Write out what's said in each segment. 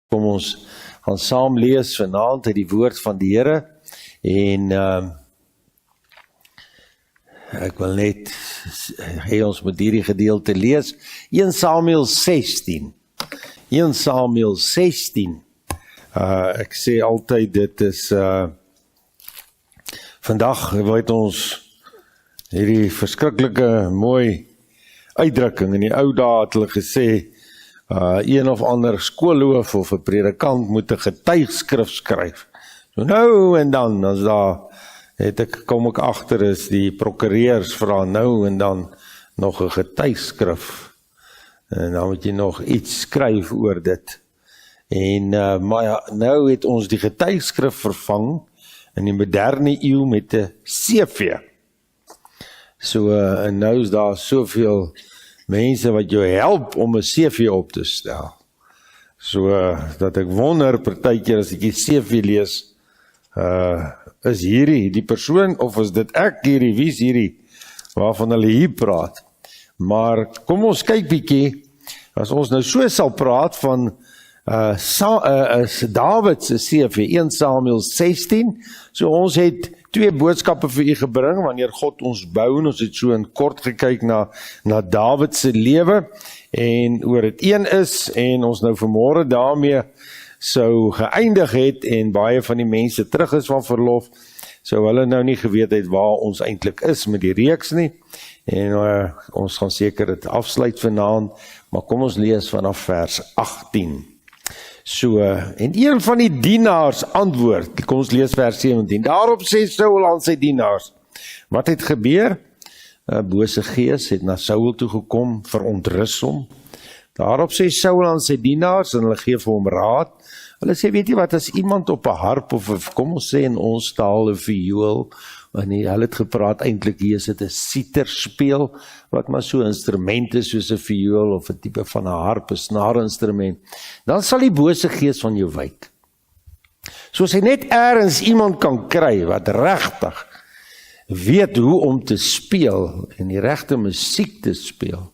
Kom ons gaan saam lees vanaand uit die woord van die Here en ek wil net hê ons moet hierdie gedeelte lees. 1 Samuel 16. 1 Samuel 16. Ek sê altyd dit is vandag weet ons hierdie verskriklike mooi uitdrukking. In die ou dae het hulle gesê een of ander skoolhoof of 'n predikant moet 'n getuigskrif skryf. So nou en dan, as daar kom ek agter is die prokureurs vra nou en dan nog 'n getuigskrif. En dan moet jy nog iets skryf oor dit. En maar ja, nou het ons die getuigskrif vervang in die moderne eeu met 'n CV. So en nou is daar soveel mense wat jou help om 'n CV op te stel. So dat ek wonder partykeer as ek die CV lees, is hierdie die persoon of is dit ek hierdie, wie is hierdie waarvan hulle hier praat? Maar kom ons kyk bietjie, as ons nou so sal praat van Dawid se CV, 1 Samuel 16, so ons het 2 boodskappe vir u gebring, wanneer God ons bou, en ons het so in kort gekyk na Dawid se lewe, en oor het een is, en ons nou vanmôre daarmee sou geëindig het, en baie van die mense terug is van verlof, sou hulle nou nie geweet het waar ons eintlik is met die reeks nie, en ons gaan seker dit afsluit vanaand, maar kom ons lees vanaf vers 18. So, en een van die dienaars antwoord, kom ons lees vers 17, daarop sê Saul aan sy dienaars, wat het gebeur? 'n Bose gees het na Saul toe gekom, verontrus hom. Daarop sê Saul aan sy dienaars, en hulle gee vir hom raad, hulle sê, weet jy wat, as iemand op 'n harp, of kom ons sê in ons taal, 'n viool, en hulle het gepraat, eintlik hier is dit 'n siter speel, wat maar so 'n instrument is, soos 'n viool, of 'n tipe van 'n harp, 'n snaarinstrument, dan sal die bose gees van jou wyk. Soos hy net eers iemand kan kry, wat regtig weet hoe om te speel, en die regte musiek te speel,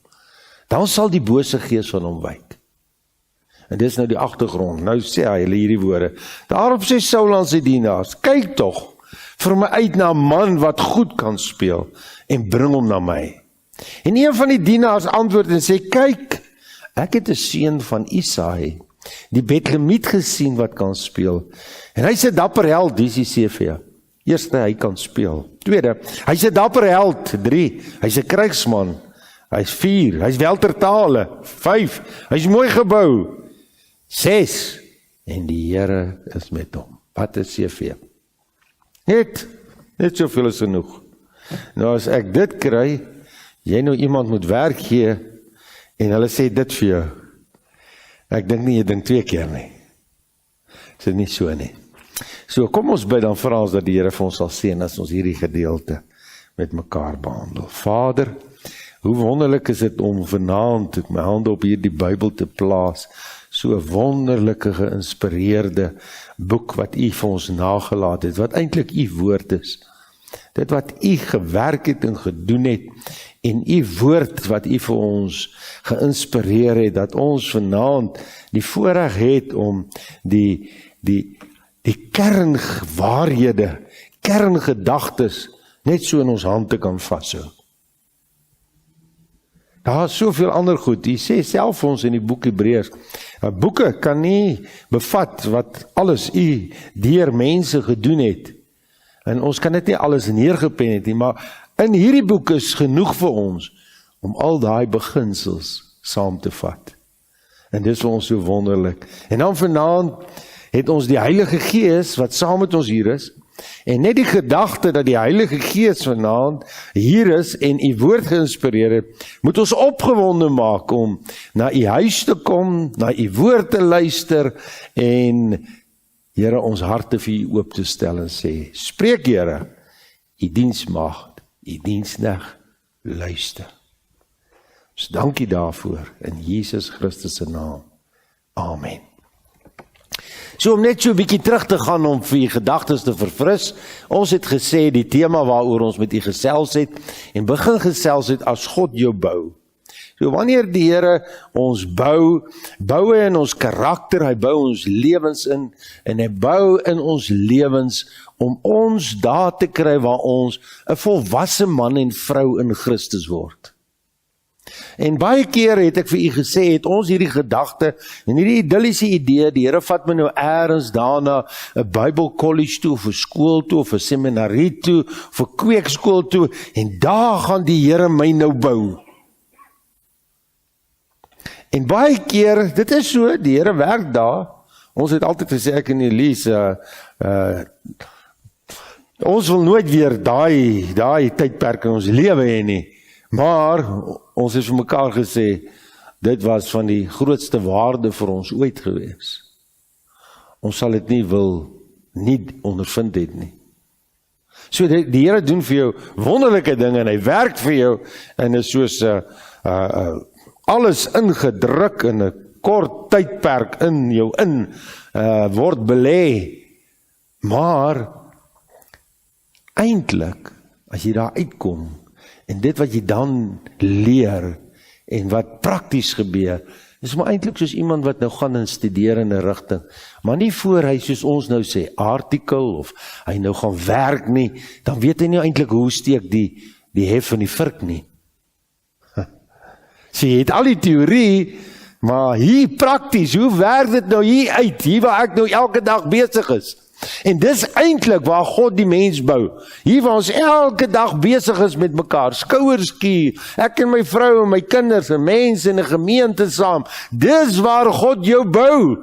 dan sal die bose gees van hom wyk. En dis nou die agtergrond, nou sê hy hierdie woorde, daarop sê Saul aan sy dienaars, kyk tog, vir my uit na 'n man wat goed kan speel, en bring hom na my. En een van die dienaars antwoord en sê, kyk, ek het 'n seun van Isaai, die Betlemiet gesien wat kan speel, en hy's 'n dapper held, dis die CV. Eerste, hy kan speel. Tweede, hy's 'n dapper held. 3, hy's 'n krygsman. Hy's 4, hy's wel ter tale. 5, hy's mooi gebou. 6, en die Here is met hom. Wat is CV? Net soveel is genoeg. Nou as ek dit kry, jy nou iemand moet werk gee, en hulle sê dit vir jou. Ek dink nie, jy dink 2 keer nie. Is dit nie so nie. So kom ons bid, dan vra ons dat die Here vir ons sal seën as ons hierdie gedeelte met mekaar behandel. Vader, hoe wonderlik is dit om vanaand met my hande op hierdie Bybel te plaas, so 'n wonderlike geïnspireerde boek wat u vir ons nagelaat het, wat eintlik u woord is. Dit wat u gewerk het en gedoen het, en u woord wat u vir ons geïnspireer het, dat ons vanaand die voorreg het om die kernwaarhede, kerngedagtes, net so in ons hand te kan vashou. Daar is soveel ander goed, die sê self ons in die boek Hebreërs, boeke kan nie bevat wat alles u deur mense gedoen het, en ons kan dit nie alles neergepen het nie, maar in hierdie boek is genoeg vir ons, om al daai beginsels saam te vat, en dit is vir ons so wonderlik, en dan vanaand het ons die Heilige Gees, wat saam met ons hier is, en net die gedagte dat die Heilige Gees vanaand hier is en u woord geïnspireer het, moet ons opgewonde maak om na u huis te kom, na u woord te luister en Here ons harte vir u oop te stel en sê, spreek Here, u diensmaagd, u diensknegt luister. Dus dankie daarvoor in Jesus Christus se naam. Amen. So om net so 'n bietjie terug te gaan om vir u gedagtes te verfris, ons het gesê die tema waaroor ons met u gesels het, en begin gesels het as God jou bou. So wanneer die Here ons bou hy in ons karakter, hy bou ons lewens in, en hy bou in ons lewens om ons daar te kry waar ons 'n volwasse man en vrou in Christus word. En baie keer het ek vir u gesê, het ons hierdie gedagte en hierdie idilliese idee, die Here vat my nou eers daarna 'n Bybelkollege toe, of 'n skool toe, of 'n seminarie toe, of 'n kweekskool toe, en daar gaan die Here my nou bou. En baie keer, dit is so, die Here werk daar. Ons het altyd gesê, ek en Elise, ons wil nooit weer daai tydperk in ons lewe hê nie. Maar ons het vir mekaar gesê, dit was van die grootste waarde vir ons ooit gewees. Ons sal dit nie ondervind het nie. So die Here doen vir jou wonderlike dinge en hy werk vir jou en is soos alles ingedruk in 'n kort tydperk in jou word belê. Maar eintlik as jy daar uitkom en dit wat jy dan leer en wat prakties gebeur, is maar eintlik soos iemand wat nou gaan en studeer in 'n rigting, maar nie voor hy soos ons nou sê artikel of hy nou gaan werk nie, dan weet hy nie eintlik hoe steek die hef van die vurk nie. So jy het al die teorie, maar hier prakties, hoe werk dit nou hier uit, hier waar ek nou elke dag besig is? En dis eintlik waar God die mens bou. Hier waar ons elke dag besig is met mekaar, skouers skuur, ek en my vrou en my kinders en mense in 'n gemeente saam. Dis waar God jou bou.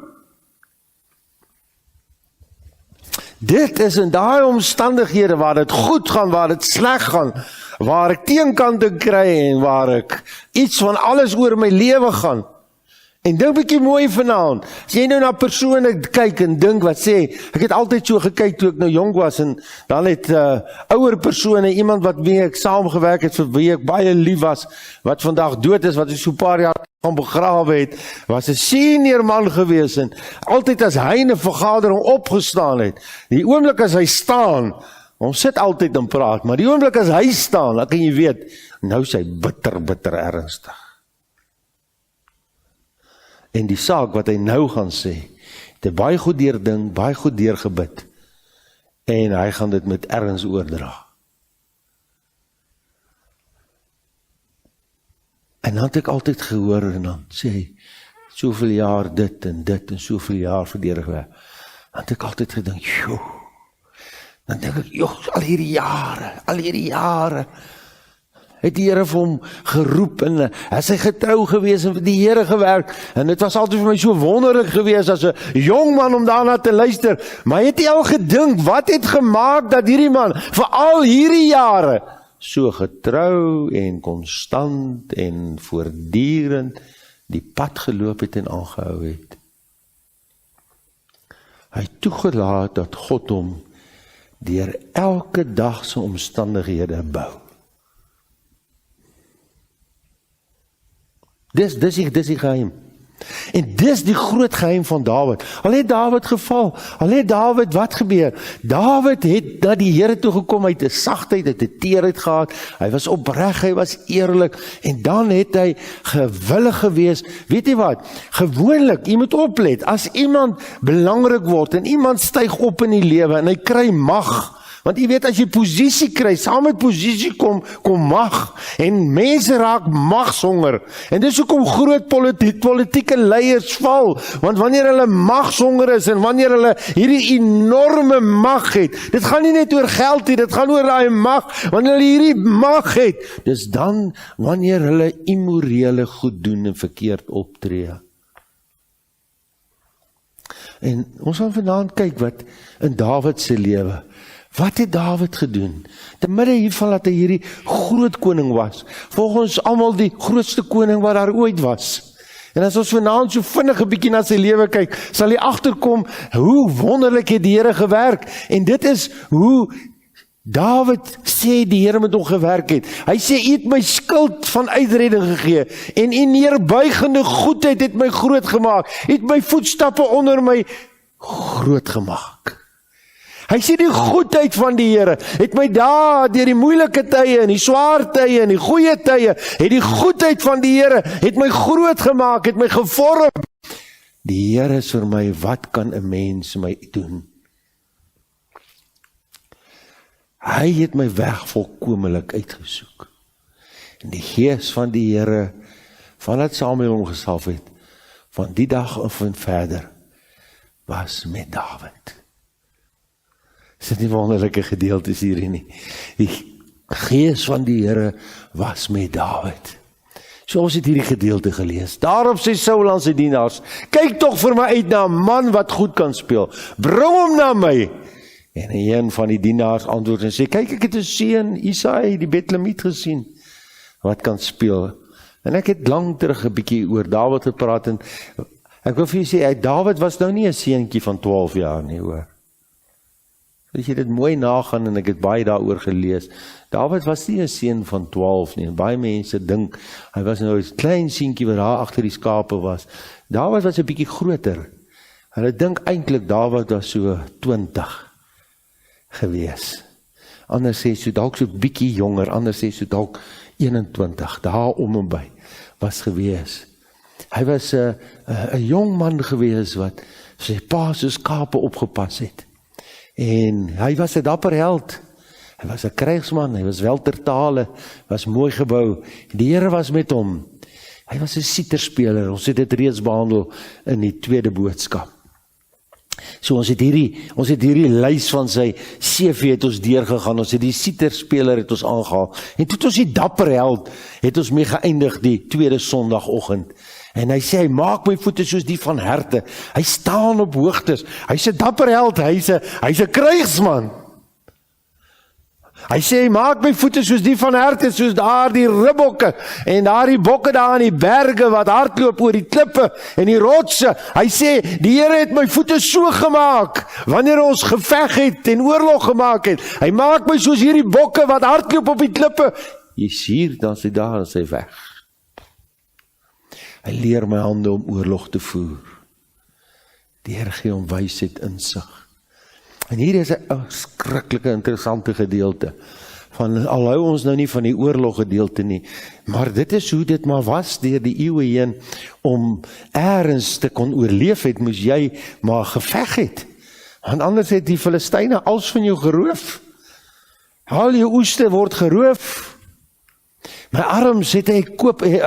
Dit is in daai omstandighede waar dit goed gaan, waar dit sleg gaan, waar ek teenkante kry en waar ek iets van alles oor my lewe gaan. En dink bietjie mooi vanaand, as jy nou na persone kyk en dink wat sê, ek het altyd so gekyk toe ek nou jong was, en dan het ouer persone, iemand wat mee ek saamgewerk het, vir wie ek baie lief was, wat vandag dood is, wat ek so 'n paar jaar van begrawe het, was 'n senior man gewees, en altyd as hy in 'n vergadering opgestaan het, die oomblik as hy staan, ons sit altyd en praat, maar die oomblik as hy staan, dan kan jy weet, nou is hy bitter ernstig. En die saak wat hy nou gaan sê, het hy baie goed deurdink, baie goed deurgebid, en hy gaan dit met erns oordra. En dan het ek altyd gehoor, en dan sê hy, soveel jaar dit en soveel jaar verdedig werk. Dan het ek altyd gedink, joh, dan dink ek, joh, al hierdie jare, het die Here vir hom geroep en is hy getrou gewees en vir die Here gewerk, en dit was altyd vir my so wonderlik gewees as 'n jong man om daarna te luister, maar het hy al gedink, wat het gemaak dat hierdie man vir al hierdie jare so getrou en konstant en voortdurend die pad geloop het en aangehou het? Hy het toegelaat dat God hom deur elke dag se omstandighede bou. Dis die geheim. En dis die groot geheim van Dawid. Al het Dawid geval, al het Dawid wat gebeur? Dawid het na die Here toe gekom, hy het 'n sagtheid, hy het 'n teerheid gehad, hy was opreg, hy was eerlik, en dan het hy gewillig gewees. Weet jy wat? Gewoonlik, jy moet oplet, as iemand belangrik word, en iemand styg op in die lewe, en hy kry mag, want jy weet, as jy posisie kry, saam met posisie kom mag, en mense raak magshonger, en dis hoekom groot politieke leiers val, want wanneer hulle magshonger is, en wanneer hulle hierdie enorme mag het, dit gaan nie net oor geld nie, dit gaan oor daai mag, wanneer hulle hierdie mag het, dis dan wanneer hulle immorele goed doen en verkeerd optree. En ons gaan vanaand kyk wat in Dawid se lewe, wat het Dawid gedoen? Te midde hiervan dat hy hierdie groot koning was, volgens almal die grootste koning wat daar ooit was. En as ons vanaand so vinnig 'n bietjie na sy lewe kyk, sal jy agterkom hoe wonderlik het die Here gewerk. En dit is hoe Dawid sê die Here met hom gewerk het. Hy sê, U het my skuld van uitredding gegee, en U neerbuigende goedheid het my groot gemaak. U het my voetstappe onder my groot gemaak. Hy sê die goedheid van die Here het my daar deur die moeilike tye en die swaar tye en die goeie tye, het die goedheid van die Here het my groot gemaak, het my gevorm. Die Here is vir my, wat kan 'n mens my doen? Hy het my weg volkomelik uitgesoek. En die gees van die Here, vandat Samuel hom gesalf het, van die dag af en verder, was met Dawid. Is dit nie wonderlike gedeeltes hierin nie? Die gees van die Here was met Dawid. So ons het hierdie gedeelte gelees. Daarop sê Saul aan sy dienaars, kyk tog vir my uit na 'n man wat goed kan speel. Bring hom na my. En een van die dienaars antwoord en sê, kyk, ek het 'n seun, Isaai, die Betlemiet gesien, wat kan speel. En ek het lang terug 'n bietjie oor Dawid gepraat en ek wil vir julle sê, Dawid was nou nie 'n seentjie van 12 jaar nie, hoor. As jy dit mooi nagaan en ek het baie daaroor gelees, Dawid was nie 'n seun van 12 nie, en baie mense dink, hy was nou 'n klein seentjie wat daar agter die skape was. Dawid was 'n bietjie groter. Hulle dink eintlik Dawid was so 20 gewees. Ander sê so dalk so bietjie jonger, ander sê so dalk 21, daar om en by was gewees. Hy was 'n jong man gewees wat sy pa se skape opgepas het. En hy was 'n dapper held. Hy was 'n krygsman, hy was wel ter tale, was mooi gebou. Die Here was met hom. Hy was 'n siterspeler. Ons het dit reeds behandel in die tweede boodskap. So ons het hierdie lys van sy CV het ons deurgegaan. Ons het die siterspeler het ons aangehaal. En toe het ons die dapper held het ons mee geëindig die tweede sondagoggend. En hy sê, hy maak my voete soos die van herte. Hy staan op hoogtes. Hy's 'n dapper held, hy's 'n krygsman. Hy sê, hy maak my voete soos die van herte, soos daar die ribbokke, en daar die bokke daar in die berge, wat hardloop oor die klippe, en die rotse. Hy sê, die Here het my voete so gemaak, wanneer ons geveg het, en oorlog gemaak het. Hy maak my soos hierdie bokke, wat hardloop op die klippe. Jy sien, dan is hy daar, en hy weg. Hy leer my hande om oorlog te voer. Die Here gee hom wysheid insig. En hier is 'n skrikkelike interessante gedeelte. Al hou ons nou nie van die oorlog gedeelte nie, maar dit is hoe dit maar was deur die eeue heen. Om eers te kon oorleef het, moes jy maar geveg het. Want anders het die Filistyne alles van jou geroof. Al jou oeste word geroof. My arms het hy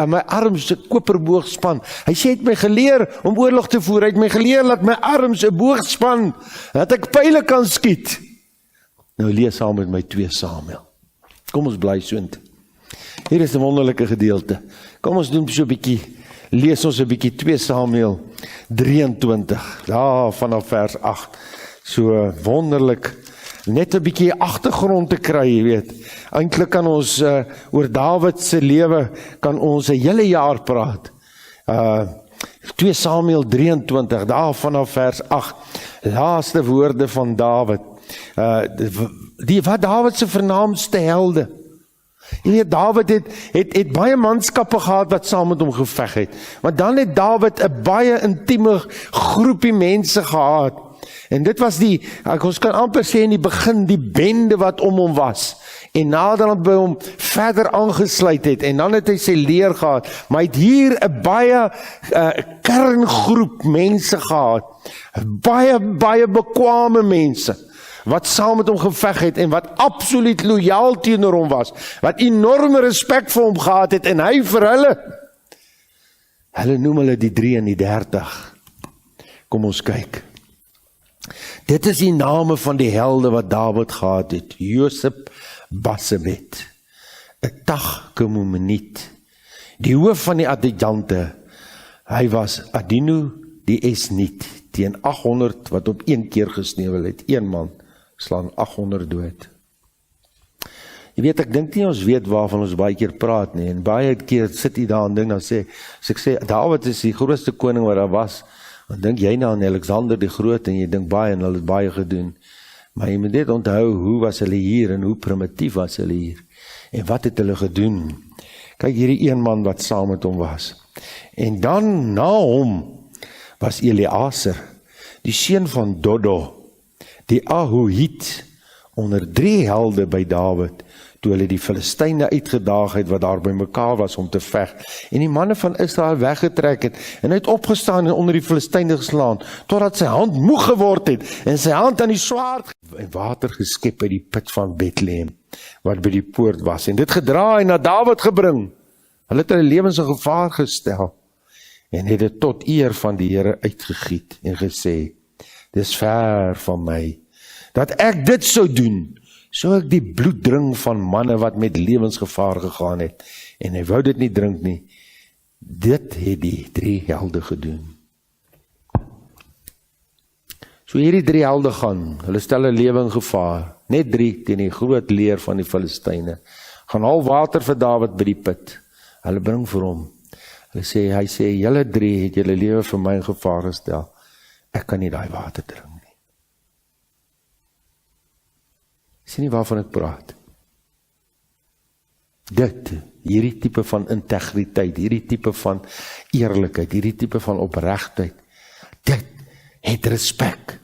my arms 'n koperboog span. Hy sê, het my geleer om oorlog te voer. Hy het my geleer dat my arms 'n boog span, dat ek pyle kan skiet. Nou lees saam met my 2 Samuel. Kom ons bly soontoe. Hier is 'n wonderlike gedeelte. Kom ons doen so 'n bietjie, lees ons 'n bietjie 2 Samuel 23, daar vanaf vers 8. So wonderlik. Net 'n bietjie agtergrond te kry, jy weet. Eintlik kan ons oor Dawid se lewe kan ons 'n hele jaar praat. 2 Samuel 23, daar vanaf vers 8. Laaste woorde van Dawid. Wat Dawid se vernaamste helde. Jy weet, Dawid het baie manskappe gehad wat saam met hom geveg het. Maar dan het Dawid 'n baie intieme groepie mense gehad. En dit was ons kan amper sê in die begin, die bende wat om hom was. En naderhand by hom verder aangesluit het. En dan het hy sy leer gehad. Maar hy het hier 'n baie kerngroep mense gehad. Baie bekwame mense. Wat saam met hom geveg het en wat absoluut loyaal teenoor hom was. Wat enorme respek vir hom gehad het en hy vir hulle. Hulle noem hulle die 33. Kom ons kyk. Dit is die name van die helde wat Dawid gehad het. Josep Basebet, Tag-Kemuniet, die hoof van die adjudante. Hy was Adino die Esniet, teen 800 wat op een keer gesneuwel het. Een man slaan 800 dood. Jy weet, ek dink nie ons weet waarvan ons baie keer praat nie, en baie keer sit jy daar en ding, dan sê, as ek sê, Dawid is die grootste koning wat daar was, dan dink jy nou aan Alexander die Groot, en jy dink baie, en hulle het baie gedoen. Maar jy moet net onthou, hoe was hulle hier, en hoe primitief was hulle hier, en wat het hulle gedoen. Kyk, hierdie een man wat saam met hom was. En dan, na hom, was Eleaser, die seun van Dodo, die Ahohiet onder 3 helde by Dawid, toe hulle die Filistyne uitgedaag het, wat daar by mekaar was om te veg, en die manne van Israel weggetrek het, en hy het opgestaan en onder die Filistyne geslaan, totdat sy hand moeg geword het, en sy hand aan die swaard, en water geskep uit die put van Bethlehem, wat by die poort was, en dit gedra en na Dawid gebring. Hulle het hulle lewens in gevaar gestel, en het dit tot eer van die Here uitgegiet, en gesê, dis ver van my, dat ek dit sou doen, so ek die bloed drink van manne wat met lewensgevaar gegaan het, en hy wou dit nie drink nie. Dit het die 3 helde gedoen. So hierdie 3 helde gaan, hulle stel hulle lewe in gevaar, net 3 teen die groot leer van die Filistyne, gaan haal water vir Dawid by die put, hulle bring vir hom, hy sê, julle 3 het julle lewe vir my in gevaar gestel, ek kan nie daai water drink. Sien nie waarvan ek praat. Hierdie tipe van integriteit, hierdie tipe van eerlikheid, hierdie tipe van opregtheid, dit het respek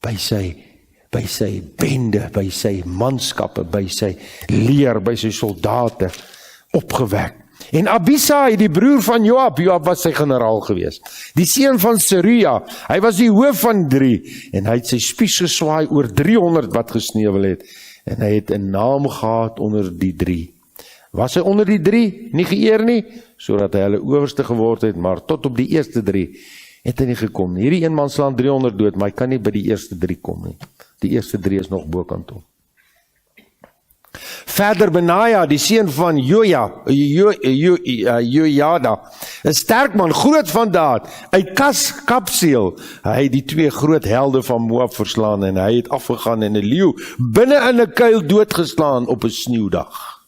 by sy bende, by sy manskappe, by sy leer, by sy soldate opgewek. En Abisai, die broer van Joab was sy generaal gewees, die seun van Seruja, hy was die hoof van 3, en hy het sy spies geswaai oor 300 wat gesneuwel het, en hy het 'n naam gehad onder die 3. Was hy onder die 3 nie geëer nie, sodat hy hulle owerste geword het, maar tot op die eerste 3 het hy nie gekom nie. Hierdie een man slaan 300 dood, maar hy kan nie by die eerste 3 kom nie. Die eerste 3 is nog bokant hom. Verder Benaja, die seun van Jojada, 'n sterk man, groot van daad, uit Kapseel, hy het die 2 groot helde van Moab verslaan, en hy het afgegaan en 'n leeu binne in 'n kuil doodgeslaan op 'n sneeuwdag.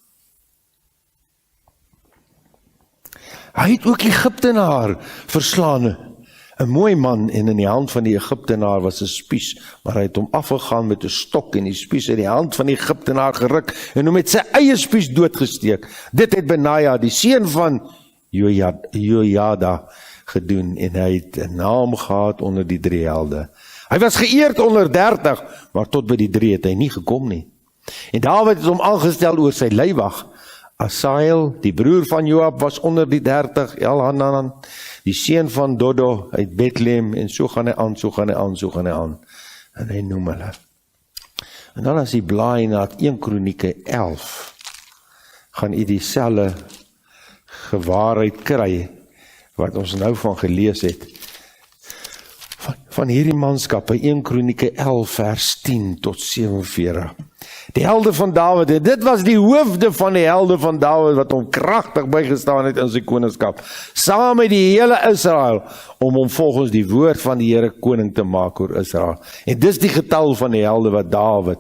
Hy het ook Egiptenaar verslaan, 'n mooi man, en in die hand van die Egiptenaar was 'n spies, maar hy het hom afgegaan met 'n stok en die spies uit die hand van die Egiptenaar geruk en hom met sy eie spies doodgesteek. Dit het Benaja, die seun van Jojada, gedoen, en hy het 'n naam gehad onder die 3 helde. Hy was geëerd onder 30, maar tot by die 3 het hy nie gekom nie. En Dawid het hom aangestel oor sy leiwag. Asael, die broer van Joab, was onder die 30, Elhanan, die seun van Dodo uit Bethlehem, en so gaan hy aan, so gaan hy aan, so gaan hy aan. En hy noem hulle. En dan as hy blaai na 1 Kronieke 11, gaan hy dieselfde gewaarheid kry, wat ons nou van gelees het, van hierdie manskap, 1 Kronieke 11 vers 10 tot 47. Die helde van Dawid, en dit was die hoofde van die helde van Dawid, wat hom kragtig bygestaan het in sy koningskap, saam met die hele Israel, om hom volgens die woord van die Here koning te maak oor Israel. En dis die getal van die helde wat Dawid,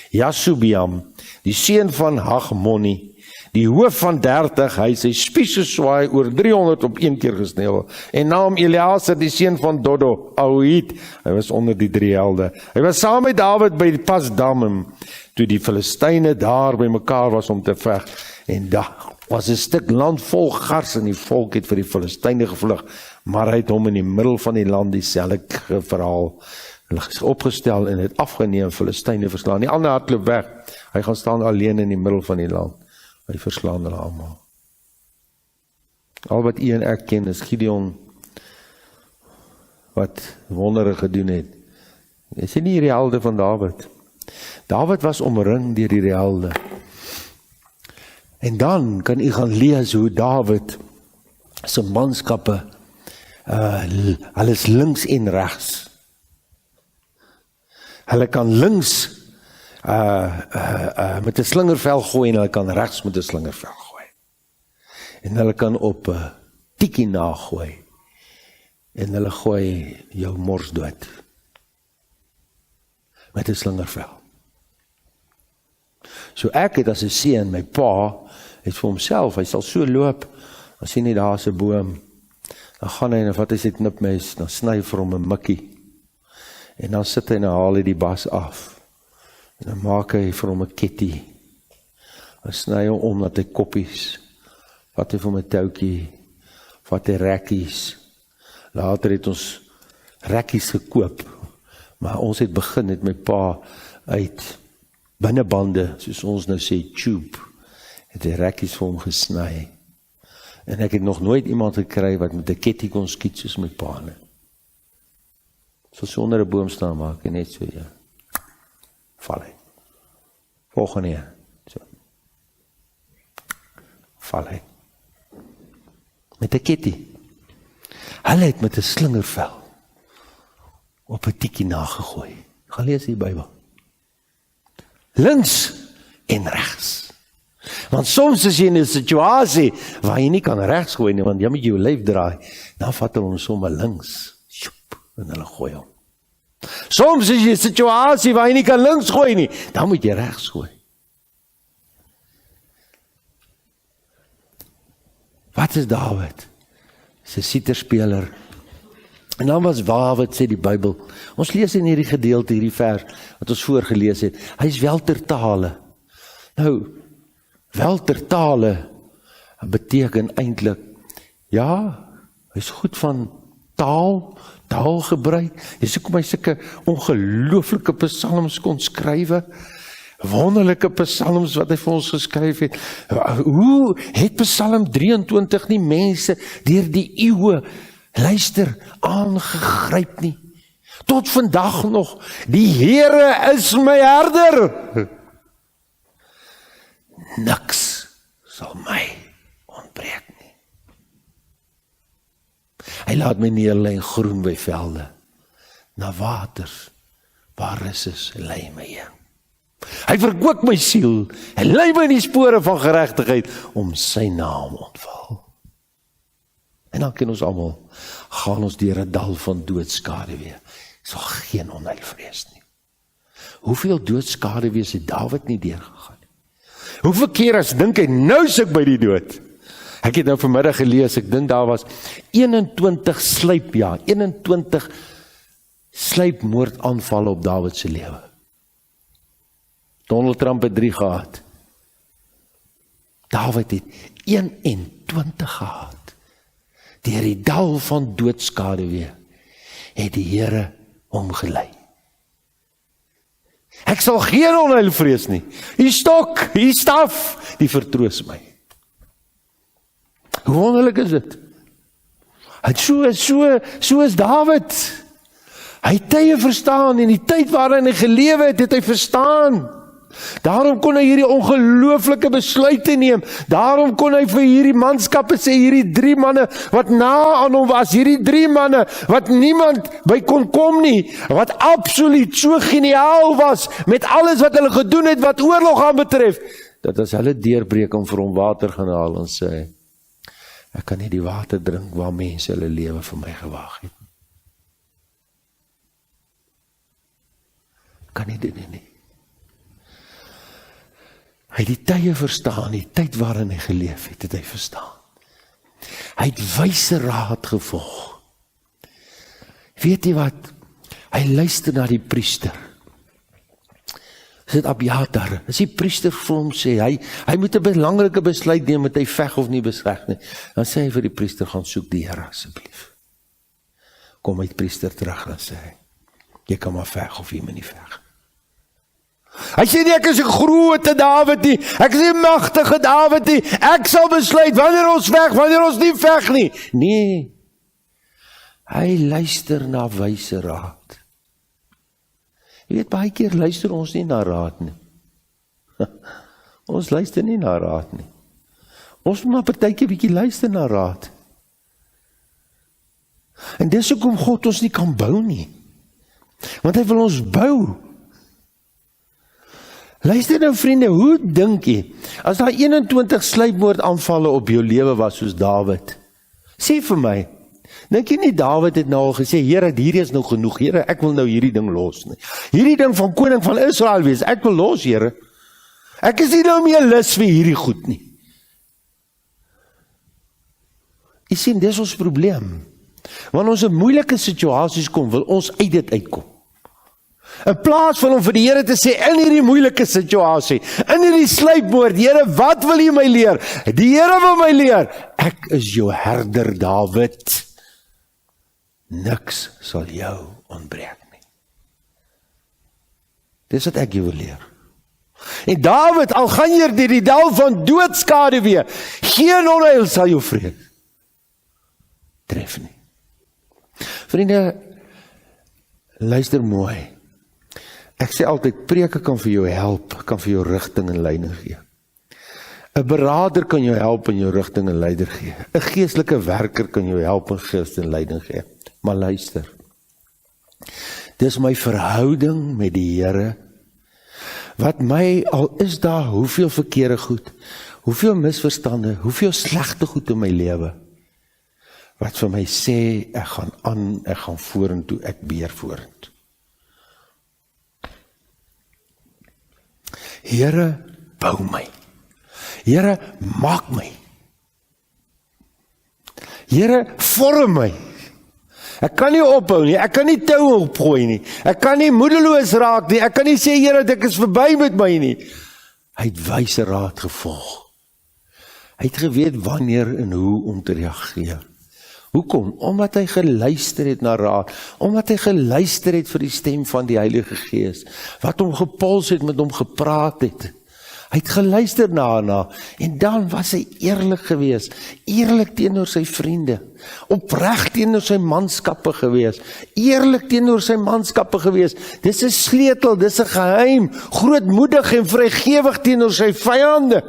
Jasubiam, die seun van Hagmoni, die hoof van 30, hy sy spies geswaai oor 300 op 1 keer gesneuwel, en naam Eleazar, die seun van Dodo, Ahohiet, hy was onder die 3 helde. Hy was saam met Dawid by die Pasdammim, toe die Filistyne daar by mekaar was om te veg, en daar was 'n stuk land vol gars, en die volk het vir die Filistyne gevlug, maar hy het hom in die middel van die land dieselfde verhaal opgestel, en het afgeneem, Filistyne verslaan. Die ander hardloop weg, hy gaan staan alleen in die middel van die land, hy verslaan hulle almal. Al wat u en ek ken is Gideon, wat wondere gedoen het. Is nie die helde van Dawid. Dawid was omring deur die helde. En dan kan u gaan lees hoe Dawid se manskappe, hulle is links en regs. Hulle kan links met 'n slingervel gooi, en hulle kan regs met 'n slingervel gooi. En hulle kan op 'n tikkie nagooi, en hulle gooi jou mors dood met 'n slingervel. So ek het as 'n seun, my pa het vir homself, hy sal so loop, dan sien hy daar's 'n boom, dan gaan hy en vat hy sy knipmes, dan sny hy vir hom 'n mikkie, en dan sit hy en haal hy die bas af, en dan maak hy vir hom 'n ketty, dan sny hy om dat hy koppies, vat hy vir hom 'n touwtjie, vat hy rekkies, later het ons rekkies gekoop, Maar ons het begin met my pa uit binnebande, soos ons nou sê, tube, het die rekkies vir hom gesny. En ek het nog nooit iemand gekry wat met 'n ketty kon skiet soos my pa nie. So onder 'n boom staan maak en net so, ja. Val hy. Volgende een. So. Val hy. Met 'n ketty. Hulle het met 'n slingervel op 'n tikkie nagegooi. Gaan lees die Bybel. Links en regs. Want soms is jy in 'n situasie waar jy nie kan regs gooi nie, want jy moet jou lyf draai. Dan vat hulle hom sommer links. Sjoep, en hulle gooi hom. Soms is jy in 'n situasie waar jy nie kan links gooi nie, dan moet jy regs gooi. Wat is Dawid? Dis 'n siterspeler. En dan was Dawid, sê die Bybel. Ons lees in hierdie gedeelte, hierdie vers wat ons voorgelees het. Hy is wel ter tale. Nou, wel ter tale beteken eintlik, ja, hy is goed van taalgebruik. Dis hoekom hy sulke ongelooflike psalms kon skrywe. Wonderlike psalms wat hy vir ons geskryf het. Hoe het Psalm 23 nie mense deur die eeue, luister, aangegryp nie? Tot vandag nog, die Here is my herder. Niks sal my ontbreek nie. Hy laat my neerlê in groen by velde, na waters, waar rus is, lei my heen. Hy verkoop my siel, hy lei my in die spore van geregtigheid, om sy naam ontval. En dan ken ons almal, gaan ons deur 'n dal van doodskaduwee, sal geen onheil vrees nie. Hoeveel doodskaduwees het Dawid nie deurgegaan nie? Hoeveel keer as dink hy, nou is ek by die dood? Ek het nou vanmiddag gelees, ek dink daar was 21 sluipmoordaanvalle op Dawid se lewe. Donald Trump het 3 gehad. Dawid het 21 gehad. Deur die dal van doodskaduwee het die Here hom gelei. Ek sal geen onheil vrees nie. Die stok, die staf, die vertroos my. Hoe wonderlik is dit? Hy so is Dawid. Hy het tye verstaan, en die tyd waarin hy gelewe het, het hy verstaan. Daarom kon hy hierdie ongelooflike besluite neem. Daarom kon hy vir hierdie manskappe sê, hierdie 3 manne wat na aan hom was, hierdie 3 manne wat niemand by kon kom nie, wat absoluut so geniaal was met alles wat hulle gedoen het wat oorlog aanbetref, dat as hulle deurbreek om vir hom water gaan haal en sê, ek kan nie die water drink waar mense hulle lewe vir my gewaag het. Kan nie dit nie. Hy het die tye verstaan, die tyd waarin hy geleef het, het hy verstaan. Hy het wyse raad gevolg. Weet jy wat? Hy luister na die priester. Is dit Abiatar? As die priester vir hom sê, hy moet 'n belangrike besluit neem, moet hy veg of nie besveg nie. Dan sê hy vir die priester, gaan soek die Here asseblief. Kom uit priester terug en sê, jy kan maar veg of jy moet nie veg. Hy sê nie, ek is 'n groot Dawid nie, ek is 'n magtige Dawid nie, ek sal besluit wanneer ons veg, wanneer ons nie veg nie. Nee, hy luister na wyse raad. Jy weet, baie keer luister ons nie na raad nie. Ons luister nie na raad nie. Ons moet maar partykeer bietjie luister na raad. En dis hoekom God ons nie kan bou nie. Want hy wil ons bou. Luister nou vriende, hoe dink jy, as daar 21 sluipmoordaanvalle op jou lewe was soos Dawid, sê vir my, dink jy nie Dawid het nou al gesê, Here, hierdie is nou genoeg, Here, ek wil nou hierdie ding los nie. Hierdie ding van koning van Israel wees, ek wil los, Here. Ek is nie nou meer lus vir hierdie goed nie. Jy sien, dis ons probleem. Wanneer ons in moeilike situasies kom, wil ons uit dit uitkom. In plaas van om vir die Here te sê, in hierdie moeilike situasie, in hierdie sluipmoord, Here, wat wil jy my leer? Die Here wil my leer, ek is jou herder, Dawid. Niks sal jou ontbreek nie. Dis wat ek jou wil leer. En Dawid, al gaan jy deur die dal van doodskade weer, geen onheil sal jou vrees tref nie. Vriende, luister mooi. Ek sê altyd, preke kan vir jou help, kan vir jou rigting en leiding gee. 'n Beraader kan jou help in jou rigting en leiding gee. 'n Geestelike werker kan jou help in gees en leiding gee. Maar luister, dis my verhouding met die Here, wat my, al is daar hoeveel verkeerde goed, hoeveel misverstande, hoeveel slegte goed in my lewe, wat vir my sê, ek gaan aan, ek gaan vorentoe, ek beer vorentoe. Here, bou my. Here, maak my. Here, vorm my. Ek kan nie ophou nie, ek kan nie tou opgooi nie, ek kan nie moedeloos raak nie, ek kan nie sê, Here, ek is verby met my nie. Hy het wyse raad gevolg. Hy het geweet wanneer en hoe om te reageer. Hoekom? Omdat hy geluister het na raad, omdat hy geluister het vir die stem van die Heilige Gees, wat hom gepuls het, met hom gepraat het. Hy het geluister na, en dan was hy eerlik gewees, eerlik teenoor sy vriende, opreg teenoor sy manskappe gewees, eerlik teenoor sy manskappe gewees. Dis 'n sleutel, dis 'n geheim, grootmoedig en vrygewig teenoor sy vyande.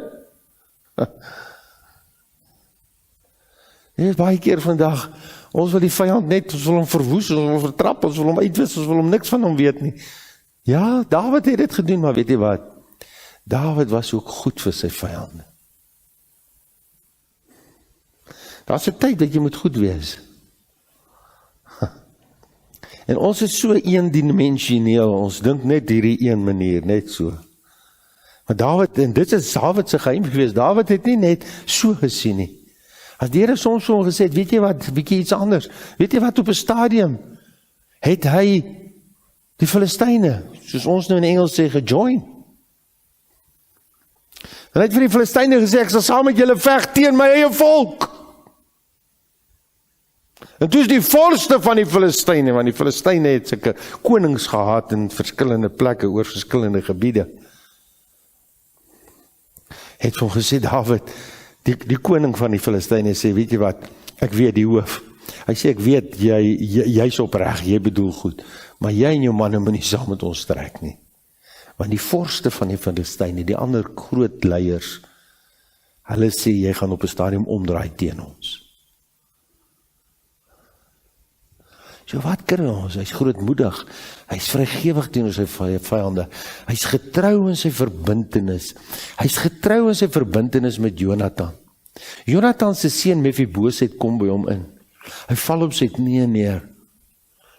Dit is baie keer vandag, ons wil die vyand net, ons wil hom verwoes, ons wil hom vertrap, ons wil hom uitwis, ons wil hom niks van hom weet nie. Ja, Dawid het dit gedoen, maar weet jy wat? Dawid was ook goed vir sy vyande. Daar's 'n tyd dat jy moet goed wees. En ons is so eendimensioneel, ons dink net hierdie een manier, net so. Maar Dawid, en dit is Dawid se geheim gewees, Dawid het nie net so gesien nie. As die Here soms so gesê het, weet jy wat, bietjie iets anders, weet jy wat, op 'n stadium het hy die Filistyne, soos ons nou in Engels sê, gejoin. En hy het vir die Filistyne gesê, ek sal saam met julle veg teen my eie volk. En toe is die volste van die Filistyne, want die Filistyne het sulke konings gehad in verskillende plekke, oor verskillende gebiede. Het hom gesê, Dawid, die koning van die Filistyne sê, weet jy wat, ek weet die hoof. Hy sê, ek weet, jy's opreg, jy bedoel goed, maar jy en jou manne moet nie saam met ons trek nie. Want die vorste van die Filistyne, die ander groot leiers, hulle sê, jy gaan op 'n stadium omdraai teen ons. So wat kry ons? Hy's grootmoedig, hy's vrygewig teenoor sy vyande, hy's getrou in sy verbintenis, hy's getrou in sy verbintenis met Jonatan. Jonatan se seun Mephiboset kom by hom in, hy val op sy knieë neer,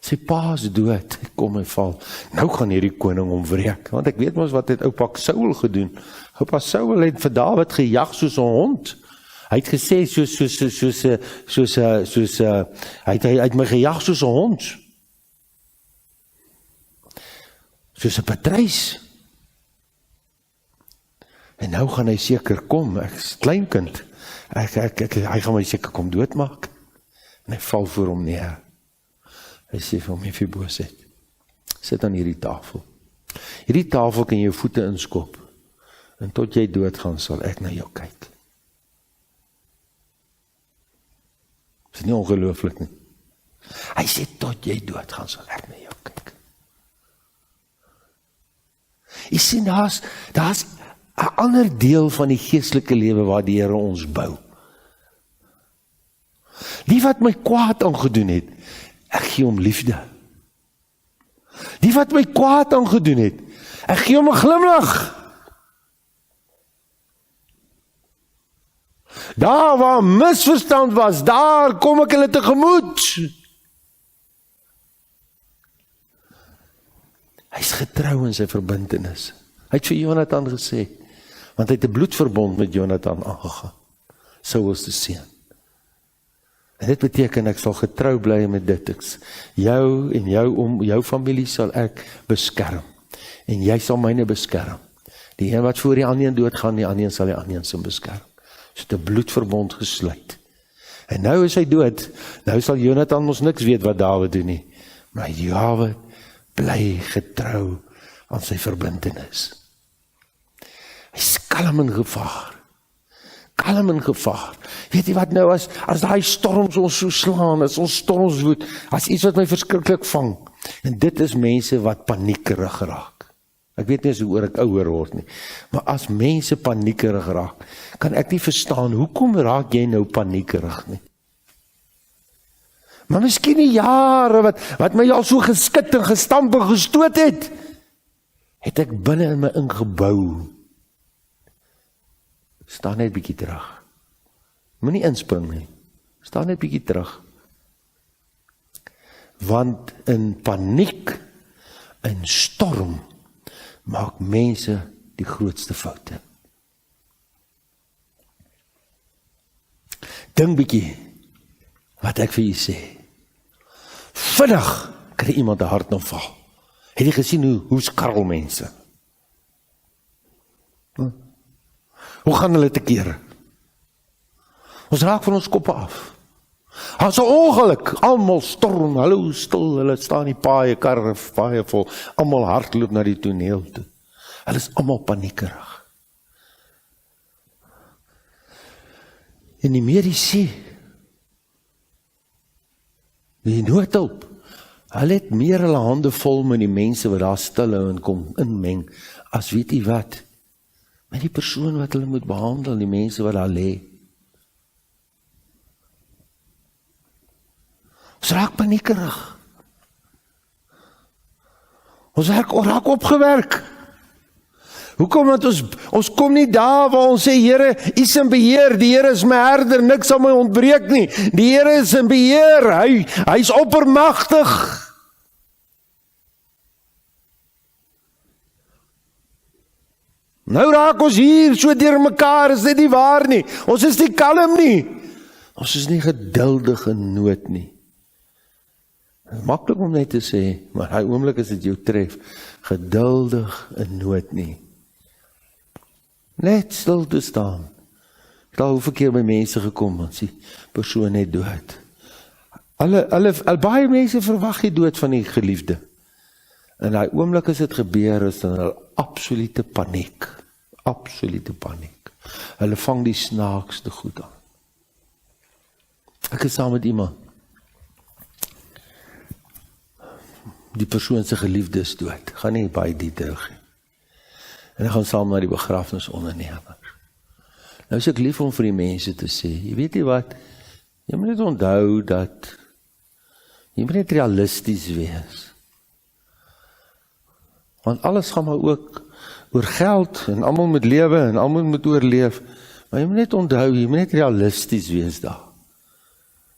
sy pa is dood, hy kom en val, nou gaan hierdie koning hom wreek, want ek weet mos wat het oupa Saul gedoen, oupa Saul het vir Dawid gejag soos 'n hond, hy het gesê, hy het my gejag soos 'n hond, soos 'n patrys, en nou gaan hy seker kom, ek is kleinkind, hy gaan my seker kom doodmaak, en hy val voor hom neer, hy sê vir hom, Mephiboset, sit aan hierdie tafel kan jy jou voete inskop, en tot jy doodgaan sal ek na jou kyk. Is dit nie ongelooflik nie? Hy sê, tot jy doodgaan sal ek na jou kyk. Jy sien, daar's 'n ander deel van die geestelike lewe waar die Here ons bou. Die wat my kwaad aangedoen het, ek gee hom liefde. Die wat my kwaad aangedoen het, ek gee hom 'n glimlag. Daar waar misverstand was, daar kom ek hulle tegemoet. Hy is getrou in sy verbintenis. Hy het vir Jonatan gesê, want hy het 'n bloedverbond met Jonatan aangegaan. Saul se seun. En dit beteken ek sal getrou bly met dit. Jou en jou familie sal ek beskerm. En jy sal myne beskerm. Die een wat voor die ander doodgaan, die ander sal die ander se beskerm. So 'n bloedverbond gesluit. En nou is hy dood. Nou sal Jonatan ons niks weet wat Dawid doen nie. Maar Dawid bly getrou aan sy verbintenis. Hy is kalm in gevaar. Kalm in gevaar. Weet jy wat nou as daai storms ons so slaan, as ons storms woed, as iets wat my verskriklik vang. En dit is mense wat paniekerig raak. Ek weet nie as hoe ek ouer word nie, maar as mense paniekerig raak, kan ek nie verstaan, hoekom raak jy nou paniekerig nie? Maar miskien die jare wat my al so geskit en gestamp en gestoot het ek binne in my ingebou. Staan net bietjie terug. Moenie inspring nie. Staan net bietjie terug. Want in paniek, in storm, maak mense die grootste foute. Dink bietjie wat ek vir julle sê. Vinnig kry iemand 'n hartaanval. Het jy gesien hoe skarrel mense? Hoe gaan hulle tekeer? Ons raak van ons koppe af. As 'n ongeluk, almal storm, hallo stil, hulle staan die paaie, karre paaie vol, almal hardloop na die toneel toe. Hulle is almal paniekerig. En die mediese, die noodhulp, hulle het meer hulle hande vol met die mense wat daar stil hou en kom inmeng, as weet jy wat, met die persoon wat hulle moet behandel, die mense wat daar lê. Ons raak paniekerig. Ons raak opgewerk. Hoekom? Want ons kom nie daar waar ons sê, Here, U is in beheer, die Here is my herder, niks sal my ontbreek nie. Die Here is in beheer, hy is oppermagtig. Nou raak ons hier so deur mekaar, is dit nie waar nie. Ons is nie kalm nie. Ons is nie geduldig in nood nie. Maklik om net te sê, maar hy oomblik as dit jou tref, geduldig in nood nie. Net stil te staan. Ek het al hoeveel keer by mense gekom, want die persoon net dood. Baie mense verwag die dood van die geliefde. En hy oomblik as dit gebeur, is dan hulle absolute paniek. Absolute paniek. Hulle vang die snaakste goed aan. Ek is saam met iemand. Die persoon se geliefde is dood. Gaan nie baie detail gee. En ek gaan saam na die begrafnisondernemers. Nou is ek lief om vir die mense te sê, jy weet nie wat, jy moet net onthou dat, jy moet net realisties wees. Want alles gaan maar ook oor geld, en almal moet lewe, en almal moet oorleef, maar jy moet net onthou, jy moet net realisties wees daar.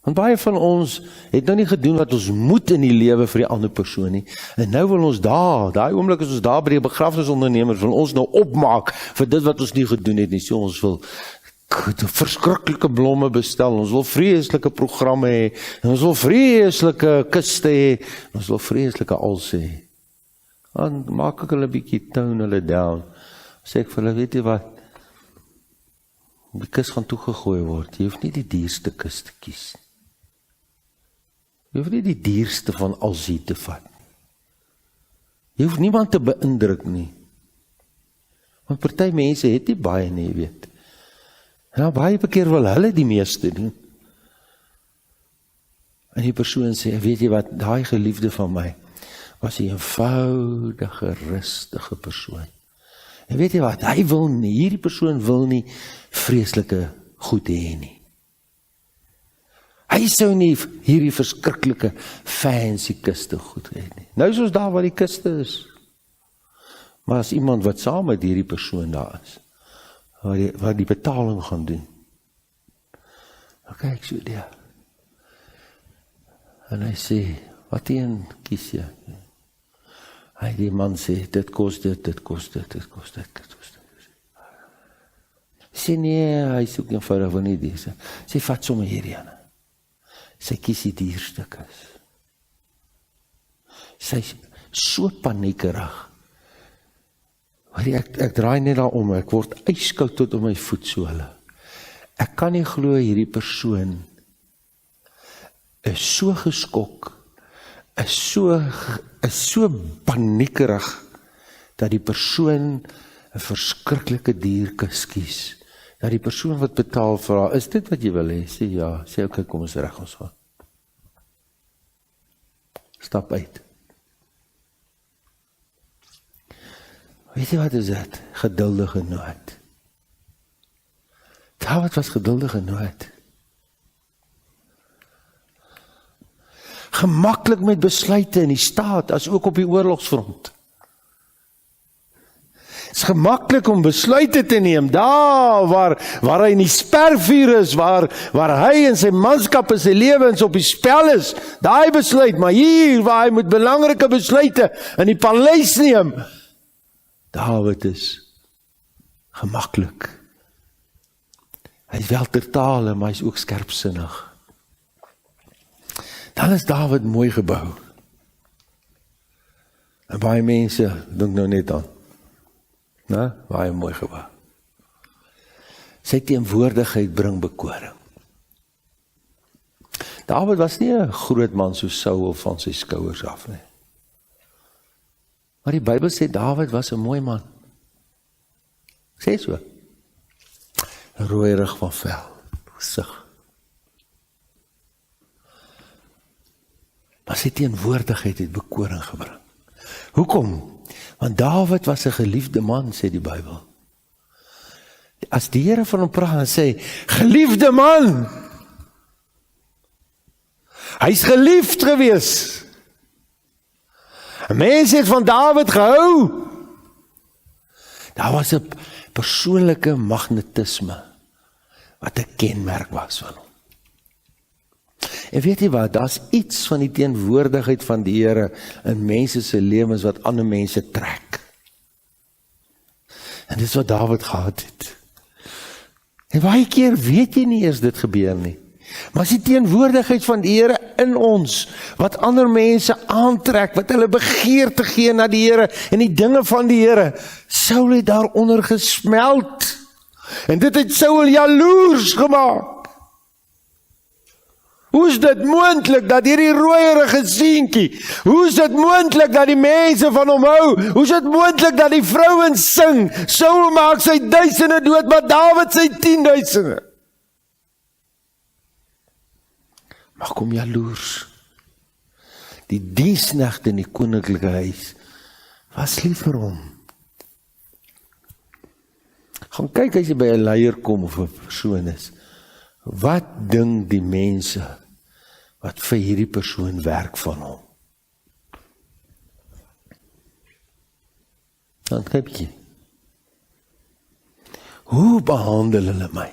Want baie van ons het nou nie gedoen wat ons moet in die lewe vir die ander persoon nie. En nou wil ons daai oomblik as ons daar by die begrafnisondernemers, wil ons nou opmaak vir dit wat ons nie gedoen het nie. So ons wil verskriklike blomme bestel, ons wil vreeslike programme hê, en ons wil vreeslike kiste hê, ons wil vreeslike alles hê. Dan maak ek hulle bietjie tone hulle down. Sê ek vir hulle, weet jy wat? Die kus gaan toegegooi word. Jy hoef nie die duurste kus te kies. Jy hoef nie die duurste van alles hier te vat. Jy hoef niemand te beïndruk nie. Want party mense het nie baie nie, weet. En dan baie keer wil hulle die meeste doen. En die persoon sê, weet jy wat, daai geliefde van my, was 'n eenvoudige, rustige persoon. En weet jy wat, hierdie persoon wil nie vreeslike goed hê nie. Hy sou nie hierdie verskriklike fancy kuste goed hê nie. Nou is ons daar waar die kuste is. Maar as iemand wat saam met hierdie persoon daar is, waar die betaling gaan doen, dan kyk so daar. En hy sê, wat een kies jy? Die man sê, dit kos dit. Sê nee, hy soek eenvoudig van nie deze. Sê, vat sommer hierdie aan. Sy kies die duurste kus. Sy is so paniekerig. Ek draai net daar om, ek word ijskoud tot op my voetsole. Ek kan nie glo hierdie persoon is so geskok, is so paniekerig, dat die persoon 'n verskriklike dierkus kies. Dat die persoon wat betaal vra, is dit wat jy wil hê? Sê ja, sê okay, kom ons reg ons gaan. Stap uit. Weet jy wat is dit? Geduldige nood. Dawid was geduldige nood. Gemaklik met besluite in die staat, as ook op die oorlogsfront. Het is gemaklik om besluite te neem, daar waar hy in die spervuur is, waar hy en sy manskap en sy lewens op die spel is, daai besluit, maar hier waar hy moet belangrike besluite in die paleis neem, Dawid is gemaklik. Hy is wel ter tale, maar hy is ook skerpsinnig. Dan is Dawid mooi gebou. En baie mense dink nou net aan. Baie mooi gebou. Sy teenwoordigheid bring bekoring. Dawid was nie 'n groot man soos Saul van sy skouers af nie. Maar die Bybel sê Dawid was 'n mooi man. Sê so. Rooierig van vel, sig. Maar sy teenwoordigheid het bekoring gebring. Hoekom? Want Dawid was 'n geliefde man, sê die Bybel. As die Here van hom praat en sê, geliefde man, hy's geliefd gewees. Mense het van Dawid gehou. Daar was 'n persoonlike magnetisme, wat 'n kenmerk was van hom. En weet jy wat, daar's iets van die teenwoordigheid van die Here in mense se lewens wat ander mense trek. En dis wat Dawid gehad het. En baie keer weet jy nie eers dit gebeur nie. Maar as die teenwoordigheid van die Here in ons, wat ander mense aantrek, wat hulle begeerte gee na die Here en die dinge van die Here, Saul het daaronder gesmelt. En dit het Saul jaloers gemaak. Hoe is dit moontlik dat hierdie rooierige seentjie, hoe is dit moontlik dat die mense van hom hou, hoe is dit moontlik dat die vrouens sing, Saul maak sy duisende dood, maar Dawid sy 10.000. Maar kom jaloers. Die diensknegte in die koninklike huis was lief vir hom. Gaan kyk as jy by 'n leier kom of 'n persoon is. Wat dink die mense wat vir hierdie persoon werk van hom? Dan kyk jy. Hoe behandel hulle my?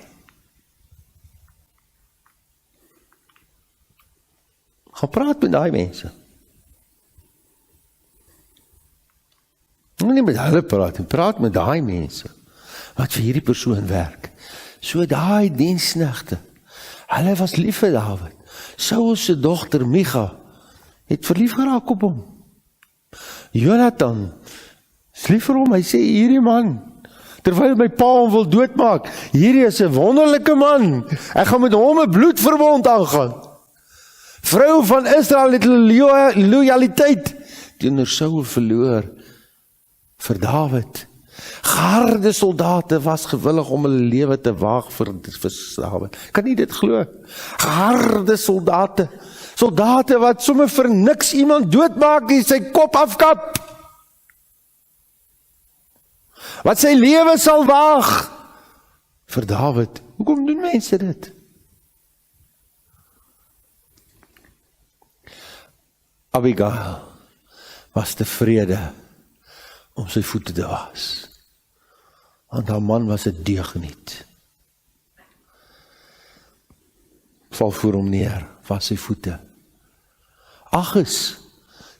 Gaan praat met daai mense. Nie met hulle praat met daai mense wat vir hierdie persoon werk. So daai diensknegte, hulle was lief vir Dawid. Saul se dogter Micha het verlief geraak op hom. Jonathan is lief vir hom, hy sê hierdie man, terwyl my pa hom wil doodmaak, hierdie is 'n wonderlike man, ek gaan met hom 'n bloedverbond aangaan. Vrou van Israel het loyaliteit teenoor Saul verloor vir Dawid. Geharde soldate was gewillig om hulle lewe te waag vir Dawid. Kan nie dit glo? Geharde soldate wat sommer vir niks iemand doodmaak en sy kop afkap. Wat sy lewe sal waag vir Dawid. Hoekom doen mense dit? Abigail was tevrede om sy voete te was. Want haar man was 'n deugniet. Val voor hom neer, was sy voete. Achis,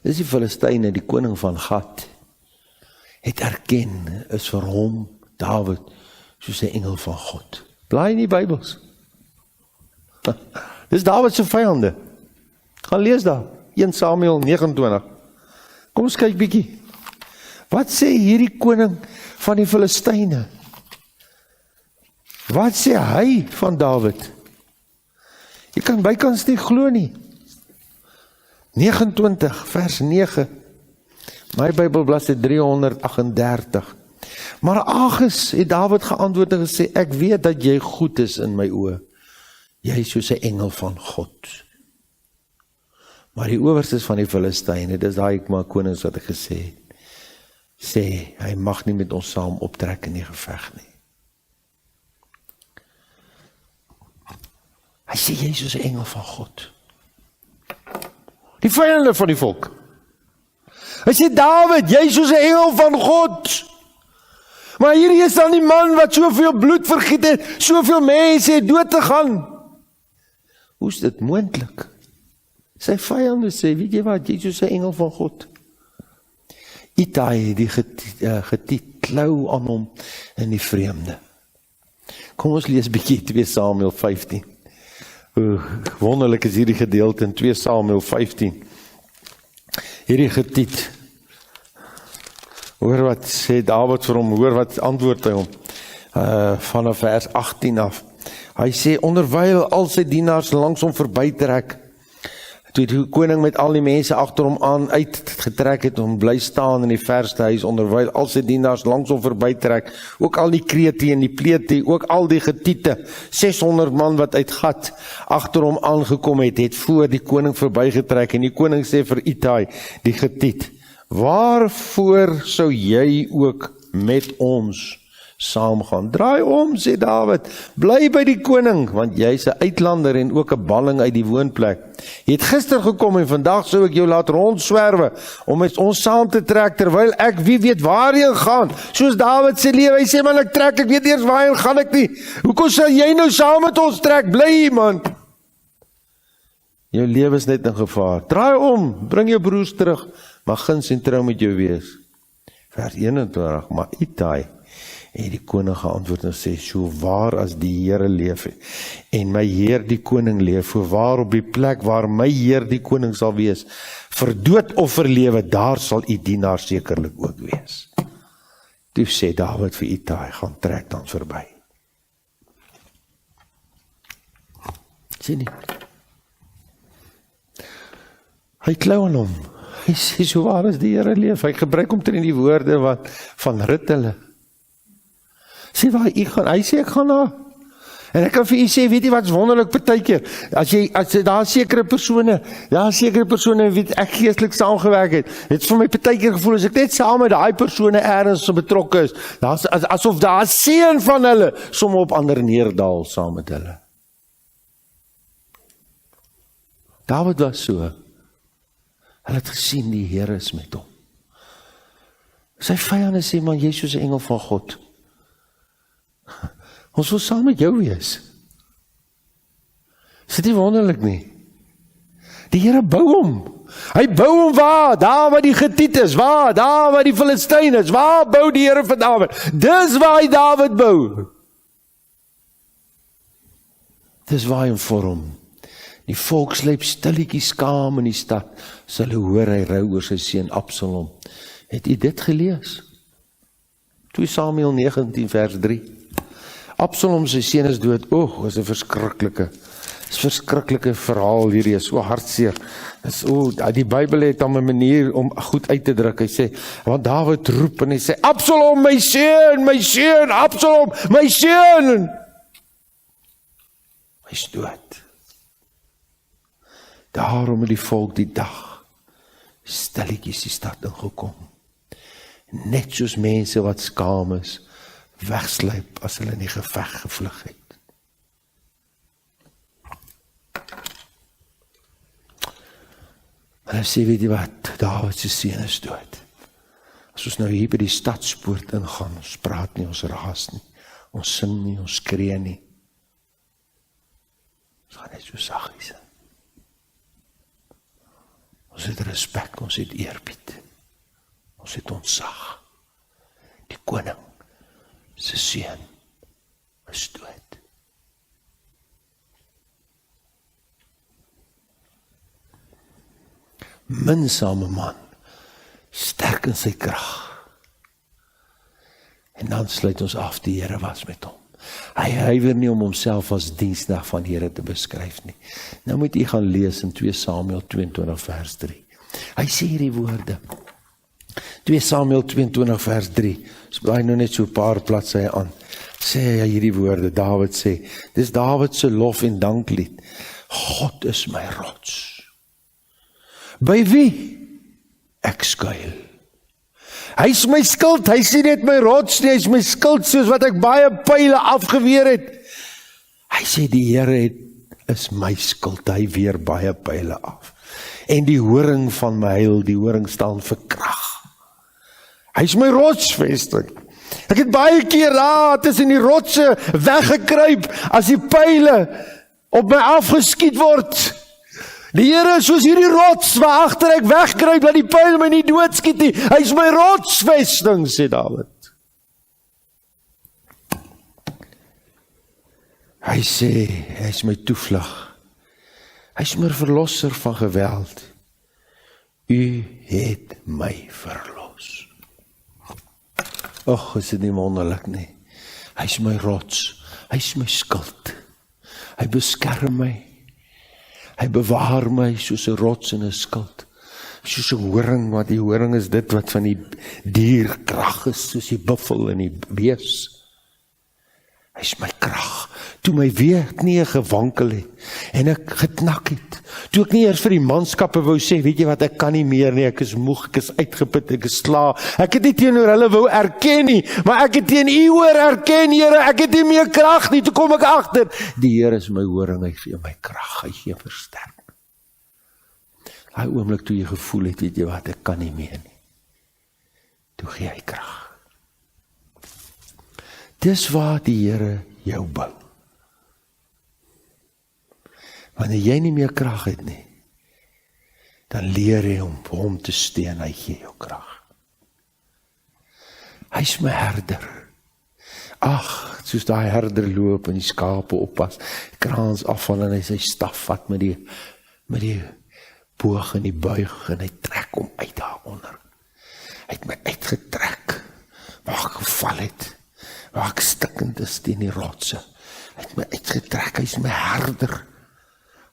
dis die Filistyne, die koning van Gat, het erken, is vir hom, Dawid, soos 'n engel van God. Blaai in die Bybels. Dis Dawid se vyande. Gaan lees daar, 1 Samuel 29. Kom ons kyk bietjie. Wat sê hierdie koning van die Filistyne? Wat sê hy van Dawid? Jy kan bykans nie glo nie. 29 vers 9. My Bybel bladsy 338. Maar Agis het Dawid geantwoord en gesê, ek weet dat jy goed is in my oë. Jy is soos 'n engel van God. Maar die owerstes van die Filistyne, dis daai maar konings wat ek gesê het, sê, hy mag nie met ons saam optrek in die geveg nie. Hy sê, jy is soos 'n engel van God. Die vyande van die volk. Hy sê, Dawid, jy is soos 'n engel van God. Maar hierdie is dan die man wat soveel bloed vergiet het, soveel mense het dood te gaan. Hoe is dit moontlik? Sy vyande sê, weet jy wat, jy is soos 'n engel van God. Itai, die getiet klou aan hom in die vreemde. Kom ons lees bietjie 2 Samuel 15. Wonderlik is hierdie gedeelte in 2 Samuel 15. Hierdie getiet. Hoor wat sê Dawid vir hom, hoor wat antwoord hy hom. Vanaf vers 18 af. Hy sê, onderwyl al sy dienaars langs hom verbytrek, toe die koning met al die mense agter hom aan uitgetrek het, om bly staan in die verste huis, onderwyl al sy dienaars langs hom verbytrek, ook al die krete en die plete, ook al die getiete, 600 man wat uit Gat agter hom aangekom het voor die koning verbygetrek, en die koning sê vir Itai, die getiet, waarvoor sou jy ook met ons saamgaan? Draai om, sê Dawid, bly by die koning, want jy's 'n uitlander en ook 'n balling uit die woonplek. Jy het gister gekom en vandag sou ek jou laat rondswerwe, om met ons saam te trek, terwyl ek wie weet waarheen gaan, soos Dawid se lewe, hy sê, man, ek trek, ek weet eers waarheen gaan ek nie, hoekom sal jy nou saam met ons trek, bly iemand, jou lewe is net in gevaar, draai om, bring jou broers terug, maar guns en trou met jou wees. Vers 21, maar Itai, en die koning geantwoord en sê, so waar as die Here leef, en my Heer die koning leef, voor waar op die plek waar my Heer die koning sal wees, vir dood of vir lewe, daar sal u dienaar sekerlik ook wees. Toe sê Dawid vir Itai, gaan trek dan verby. Sien nie? Hy klou aan hom. Hy sê, so waar as die Here leef, hy gebruik omtrent die woorde wat van rit hulle. Sê waar u gaan, hy sê ek gaan daar. En ek kan vir u sê, weet jy wat is wonderlik partykeer, as daar sekere persone weet ek geestelik saamgewerk het vir my partykeer gevoel, as ek net saam met daai persone ergens betrokke is, asof daar seën van hulle, somme op ander neerdal saam met hulle. Dawid was so, hulle het gesien die Here is met hom. Sy vyande sê, man, jy is soos 'n engel van God. Ons wil saam met jou wees. Is dit nie wonderlik nie? Die Here bou hom. Hy bou hom waar? Daar waar die getiet is. Waar? Daar waar die Filistyne is. Waar bou die Here vir Dawid? Dis waar hy Dawid bou. Dis waar hy hom vorm. Die volk sleep stilletjies skaam in die stad. Sal hulle hoor hy rou oor sy seun Absalom. Het u dit gelees? 2 Samuel 19 vers 3. Absalom sy seun is dood. Is 'n verskriklike verhaal hierdie, is so hartseer. Die Bybel het dan 'n manier om goed uit te druk. Hy sê, want Dawid roep en hy sê, Absalom, my seun, Absalom, my seun. Hy's dood. Daarom het die volk die dag stilletjies die stad ingekom. Net soos mense wat skaam is, wegsluip as hulle in die geveg gevlug het. Hulle sê, weet jy wat, Dawid se seun is dood. As ons nou hier by die stadspoort ingaan, ons praat nie, ons raas nie, ons sing nie, ons skree nie. Ons gaan net so saggies. Ons het respek, ons het eerbied, ons het ontzag. Die koning se seun is dood. Minsame man, sterk in sy krag. En dan sluit ons af, die Here was met hom. Hy huiwer nie om homself as diensnag van Here te beskryf nie. Nou moet u gaan lees in 2 Samuel 22 vers 3. Hy sê hierdie woorde. 2 Samuel 22 vers 3, blaai nou net so 'n paar bladsye aan, sê hy hierdie woorde, Dawid sê, dis Dawid se lof en danklied, God is my rots. By wie? Ek skuil. Hy is my skild, hy sê net my rots nie, hy is my skild, soos wat ek baie pyle afgeweer het. Hy sê die Here is my skild, hy weer baie pyle af. En die horing van my heil, die horing staan vir krag. Hy is my rotsvesting. Ek het baie keer daar tussen die rotse weggekruip, as die pyle op my afgeskiet word. Die Here is soos hierdie rots, waar agter ek wegkruip, dat die pyl my nie doodskiet nie. Hy is my rotsvesting, sê Dawid. Hy sê, hy is my toevlug. Hy is my verlosser van geweld. U het my verlos. Och, is dit nie wonderlik nie. Hy is my rots, hy is my skild. Hy beskerm my. Hy bewaar my soos 'n rots en 'n skild. Soos 'n horing, want die horing is dit wat van die dier krag is, soos die buffel en die bees. Hy is my krag. Toe my weerknieë gewankel het, en ek geknak het, toe ek nie eers vir die manskappe wou sê, weet jy wat, ek kan nie meer nie, ek is moeg, ek is uitgeput, ek is sla, ek het nie teenoor hulle wou erken nie, maar ek het teen u oor erken, Here, ek het nie meer krag nie, toe kom ek agter, die Here is my horing, hy gee my krag, hy gee versterking. Daai oomblik toe jy gevoel het, weet jy wat, ek kan nie meer nie, toe gee hy krag. Dis waar die Here jou bou. Wanneer jy nie meer krag het nie, dan leer jy om hom te steun, hy gee jou krag. Hy is my herder. Ag, soos daai herder loop en die skape oppas, kraans afval en hy sy staf vat met die boog en die buig en hy trek hom uit daaronder. Hy het my uitgetrek, waar ek geval het, waar ek stikkend is teen die rotse. Hy het my uitgetrek, hy is my herder.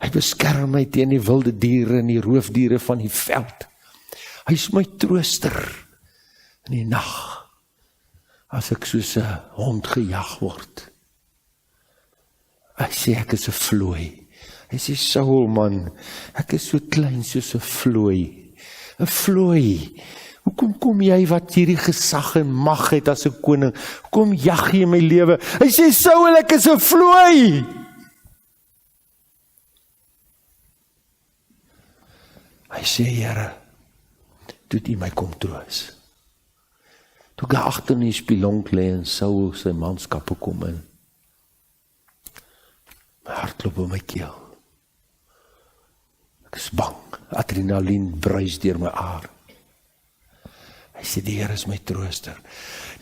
Hy beskerm my teen die wilde diere en die roofdiere van die veld. Hy is my trooster in die nag, as ek soos 'n hond gejag word. Hy sê ek is 'n vlooi. Hy sê Saul man, ek is so klein soos 'n vlooi. 'n Vlooi. Hoekom kom jy wat hierdie gesag en mag het as 'n koning? Hoekom jag jy my lewe? Hy sê Saul, ek is 'n vlooi. Hy sê, Here, toe U my kom troos. Toe ek agter in die spilonk lê en Saul sy manskappe kom in. My hart loop in my keel. Ek is bang, adrenalien bruis deur my are. Hy sê, die Here is my trooster.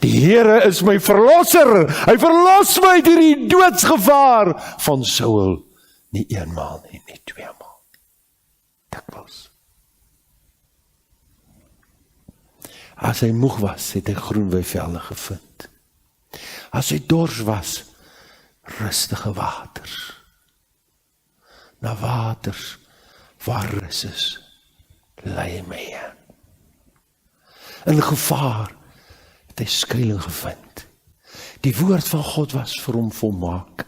Die Here is my verlosser. Hy verlos my deur die doodsgevaar van Saul. Nie eenmaal nie, nie tweemaal. Dikwels. As hy moeg was, het hy groen weivelde gevind. As hy dors was, rustige waters. Na waters waar rus is, lei my heen. In gevaar het hy skuiling gevind. Die woord van God was vir hom volmaak.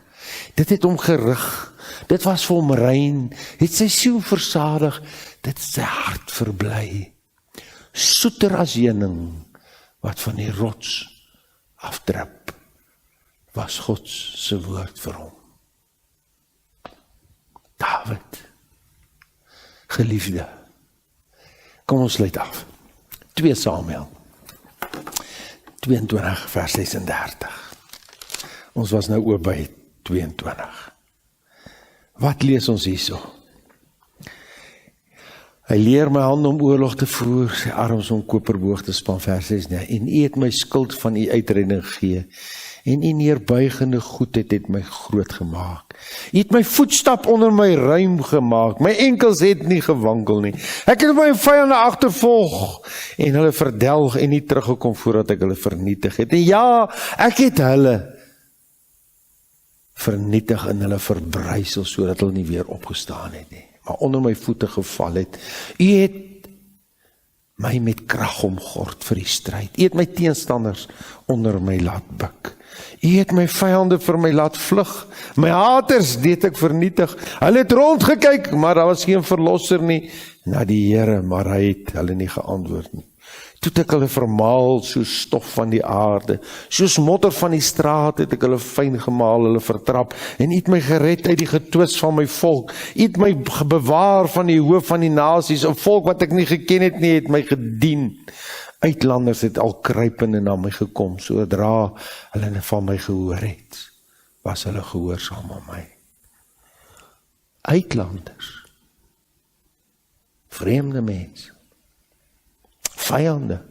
Dit het hom gerig, dit was vir hom rein, het sy siel versadig, dit het sy hart verbly. Soeter as heuning wat van die rots afdrup, was God se woord vir hom. Dawid, geliefde, kom ons sluit af. 2 Samuel 22 vers 36. Ons was nou oor by 22. Wat lees ons hierso? Hy leer my hande om oorlog te voer, sy arms om koperboog te span, vers 6, en U het my skuld van U uitredding gegee, en U neerbuigende goedheid het my groot gemaak. U het my voetstap onder my ruim gemaak, my enkels het nie gewankel nie. Ek het my vyande agtervolg, en hulle verdelg en nie teruggekom voordat ek hulle vernietig het. En ja, ek het hulle vernietig en hulle verbrysel, sodat hulle nie weer opgestaan het nie. Maar onder my voete geval het. U het my met krag omgord vir die stryd. U het my teenstanders onder my laat buig. U het my vyande vir my laat vlug. My haters het ek vernietig. Hulle het rondgekyk, maar daar was geen verlosser nie. Na die Here, maar hy het hulle nie geantwoord nie. Toe het ek hulle vermaal soos stof van die aarde, soos motter van die straat het ek hulle fyn gemaal, hulle vertrap, en u het my gered uit die getwis van my volk. U het my bewaar van die hoof van die nasies, 'n volk wat ek nie geken het nie, het my gedien. Uitlanders het al kruipende na my gekom, sodra hulle van my gehoor het, was hulle gehoorsaam aan my. Uitlanders, vreemde mense, vyande.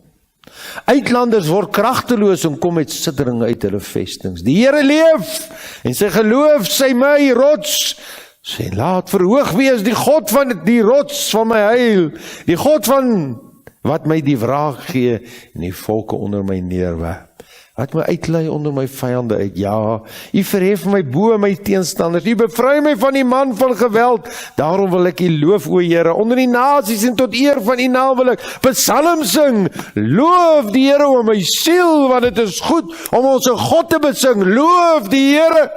Uitlanders word kragteloos en kom met siddering uit hulle vestings. Die Here leef en sy geloof, sy my rots. Sy laat verhoog wees die God van die rots van my heil, die God van wat my die wraak gee en die volke onder my neerwerp. Wat my uitlei onder my vyande uit. Ja, u verhef my bo my teenstanders. U bevry my van die man van geweld. Daarom wil ek u loof, o Here, onder die nasies en tot eer van u naam wil ek psalm sing. Loof die Here o my siel, want dit is goed om ons God te besing. Loof die Here.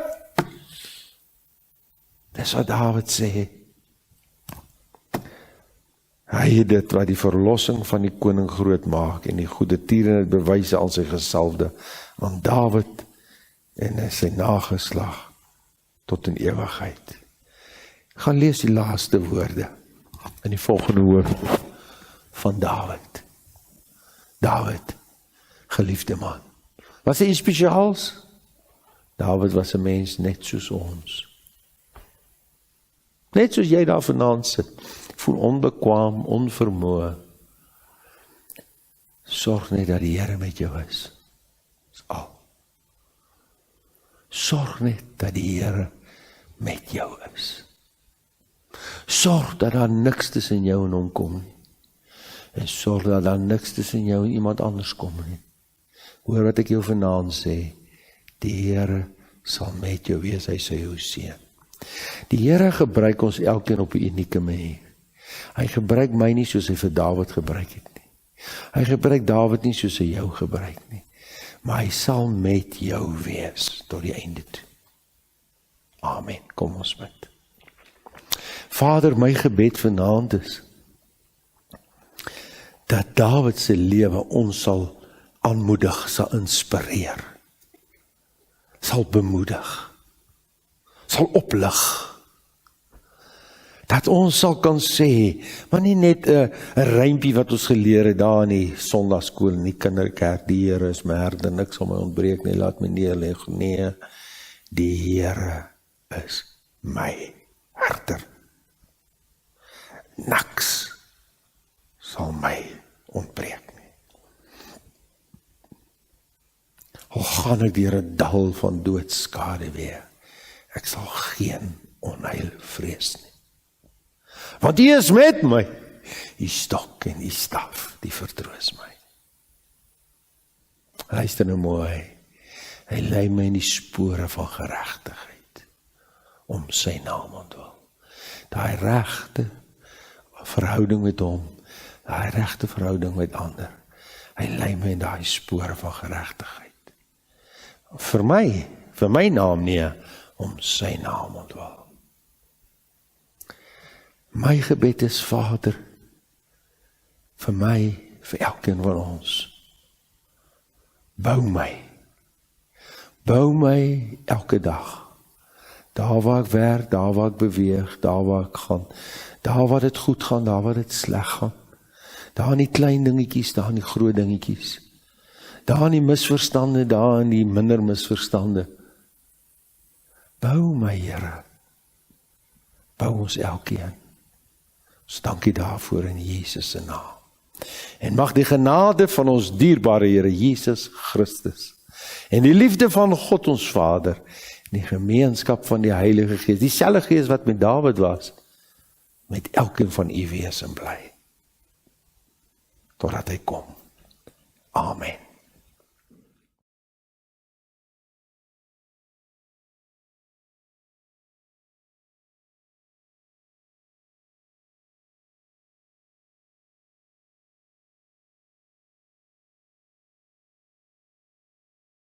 Dis wat Dawid sê. Hy het dit wat die verlossing van die koning groot maak en die goeie tierenheid bewyse aan sy gesalfde, aan Dawid en sy nageslag tot in ewigheid. Gaan lees die laaste woorde in die volgende hoofstuk van Dawid. Dawid, geliefde man. Was hy iets spesiaals? Dawid was 'n mens net soos ons. Net soos jy daar vanaand sit. Voel onbekwaam, onvermoë. Sorg net dat die Here met jou is. Dis al. Sorg net dat die Here met jou is. Sorg dat daar niks tussen jou en hom kom nie. En sorg dat daar niks tussen jou en iemand anders kom nie. Hoor wat ek jou vanaand sê. Die Here sal met jou wees, hy sal jou seën. Die Here gebruik ons elkeen op 'n unieke manier. Hy gebruik my nie soos hy vir Dawid gebruik het nie. Hy gebruik Dawid nie soos hy jou gebruik nie. Maar hy sal met jou wees tot die einde toe. Amen. Kom ons bid. Vader, my gebed vanaand is dat Dawid se lewe ons sal aanmoedig, sal inspireer, sal bemoedig, sal oplig. Dat ons sal kan sê, maar nie net 'n rympie wat ons geleer het daar in die Sondagskool in die kinderkerk, die Here is my herder, niks sal my ontbreek nie, laat my neerlê. Nee, die Here is my herder. Niks sal my ontbreek nie. Al gaan ek deur 'n dal van doodskade weer, ek sal geen onheil vrees nie. Want U is met my, U stok en U staf, die vertroos my. Luister nou mooi, hy lei my in die spore van geregtigheid, om sy naam ontwil. Daai regte verhouding met hom, daai regte verhouding met ander, hy lei my in daai spore van geregtigheid. Vir my naam nie, om sy naam ontwil. My gebed is, Vader, vir my, vir elkeen van ons, bou my elke dag, daar waar ek werk, daar waar ek beweeg, daar waar ek gaan, daar waar dit goed gaan, daar waar dit sleg gaan, daar in die klein dingetjies, daar in die groot dingetjies, daar in die misverstande, daar in die minder misverstande. Bou my, Here, bou ons elkeen. Ons dankie daarvoor in Jesus se naam. En mag die genade van ons dierbare Here Jesus Christus en die liefde van God ons Vader en die gemeenskap van die Heilige Gees, dieselfde Gees wat met Dawid was, met elkeen van u wees en bly totdat hy kom. Amen.